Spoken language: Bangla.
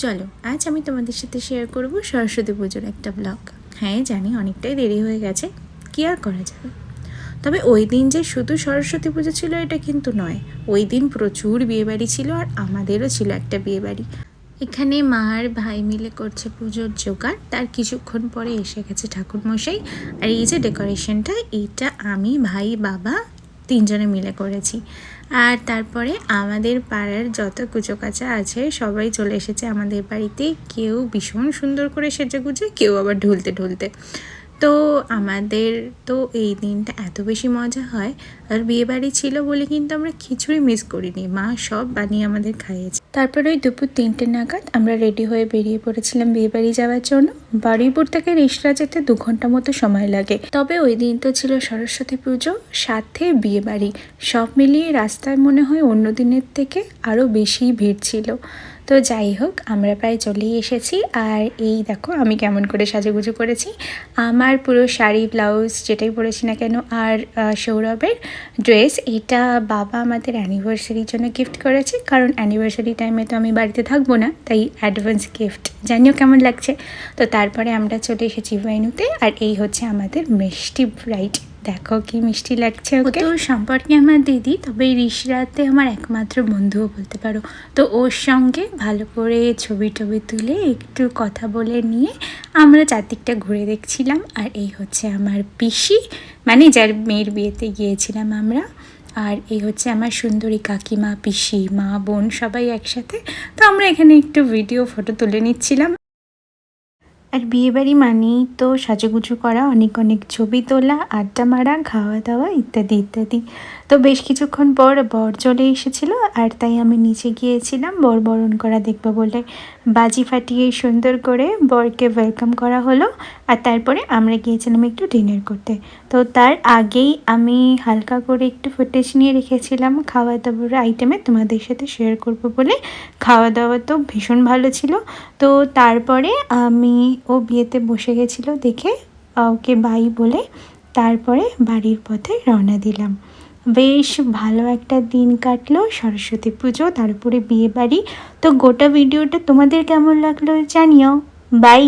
চলো আজ আমি তোমাদের সাথে শেয়ার করব সরস্বতী পুজোর একটা ব্লগ। হ্যাঁ জানি অনেকটাই দেরি হয়ে গেছে, কী আর করা যাবে। তবে ওই দিন যে শুধু সরস্বতী পুজো ছিল এটা কিন্তু নয়, ওই দিন প্রচুর বিয়েবাড়ি ছিল আর আমাদেরও ছিল একটা বিয়েবাড়ি। এখানে মা আর ভাই মিলে করছে পুজোর জোগাড়, তার কিছুক্ষণ পরে এসে গেছে ঠাকুরমশাই। আর এই যে ডেকোরেশনটা, এইটা আমি ভাই বাবা তিনজনে মিলে করেছি। আর তারপরে আমাদের পাড়ার যত কুচোকাচা আছে সবাই চলে এসেছে আমাদের বাড়িতে, কেউ ভীষণ সুন্দর করে সেজেগুজে, কেউ আবার ঢুলতে ঢুলতে। তো আমাদের তো এই দিনটা এত বেশি মজা হয়। আর বিয়েবাড়ি ছিল বলে কিন্তু আমরা খিচুড়ি মিস করিনি, মা সব বানিয়ে আমাদের খাইয়েছে। তারপরে ওই দুপুর 3টে নাগাদ আমরা রেডি হয়ে বেরিয়ে পড়েছিলাম বিয়েবাড়ি যাওয়ার জন্য। বারুইপুর থেকে রিসরা যেতে 2 ঘন্টা মতো সময় লাগে। তবে ওই দিন তো ছিল সরস্বতী পুজো সাথে বিয়েবাড়ি, সব মিলিয়ে রাস্তায় মনে হয় অন্য দিনের থেকে আরও বেশি ভিড় ছিল। তো যাই হোক, আমরা প্রায় চলেই এসেছি। আর এই দেখো আমি কেমন করে সাজুগুজু করেছি। আমার পুরো শাড়ি ব্লাউজ যেটাই পরেছি না কেন, আর সৌরভের ড্রেস, এটা বাবা আমাদের অ্যানিভার্সারির জন্য গিফট করেছে, কারণ অ্যানিভার্সারি টাইমে তো আমি বাড়িতে থাকবো না, তাই অ্যাডভান্স গিফট। জানিও কেমন লাগছে। তো তারপরে আমরা চলে এসেছি ভেন্যুতে। আর এই হচ্ছে আমাদের মিষ্টি ব্রাইড, দেখো কি মিষ্টি লাগছে ওকে। তো সম্পর্কে আমার দিদি, তবে রিসরাতে আমার একমাত্র বন্ধুও বলতে পারো। তো ওর সঙ্গে ভালো করে ছবি টবি তুলে একটু কথা বলে নিয়ে আমরা চারদিকটা ঘুরে দেখছিলাম। আর এই হচ্ছে আমার পিসি, মানে যার মেয়ের বিয়েতে গিয়েছিলাম আমরা। আর এই হচ্ছে আমার সুন্দরী কাকিমা, পিসি, মা, বোন সবাই একসাথে। তো আমরা এখানে একটু ভিডিও ফটো তুলে নিচ্ছিলাম। আর বিয়েবাড়ি মানেই তো সাজুগুজু করা, অনেক অনেক ছবি তোলা, আড্ডা মারা, খাওয়া দাওয়া ইত্যাদি ইত্যাদি। তো বেশ কিছুক্ষণ পর বর চলে এসেছিলো, আর তাই আমি নিচে গিয়েছিলাম বর বরণ করা দেখবো বলে। বাজি ফাটিয়ে সুন্দর করে বরকে ওয়েলকাম করা হলো। আর তারপরে আমরা গিয়েছিলাম একটু ডিনার করতে। তো তার আগেই আমি হালকা করে একটু ফুটেজ নিয়ে রেখেছিলাম খাওয়া দাওয়ার আইটেমে, তোমাদের সাথে শেয়ার করব বলে। খাওয়া দাওয়া তো ভীষণ ভালো ছিল। তো তারপরে ও বিয়েতে বসে গেছিলো দেখে ওকে বাই বলে তারপরে বাড়ির পথে রওনা দিলাম। বেশ ভালো একটা দিন কাটলো, সরস্বতী পুজো, তারপরে বিয়ে বাড়ি। তো গোটা ভিডিওটা তোমাদের কেমন লাগলো জানিও। বাই।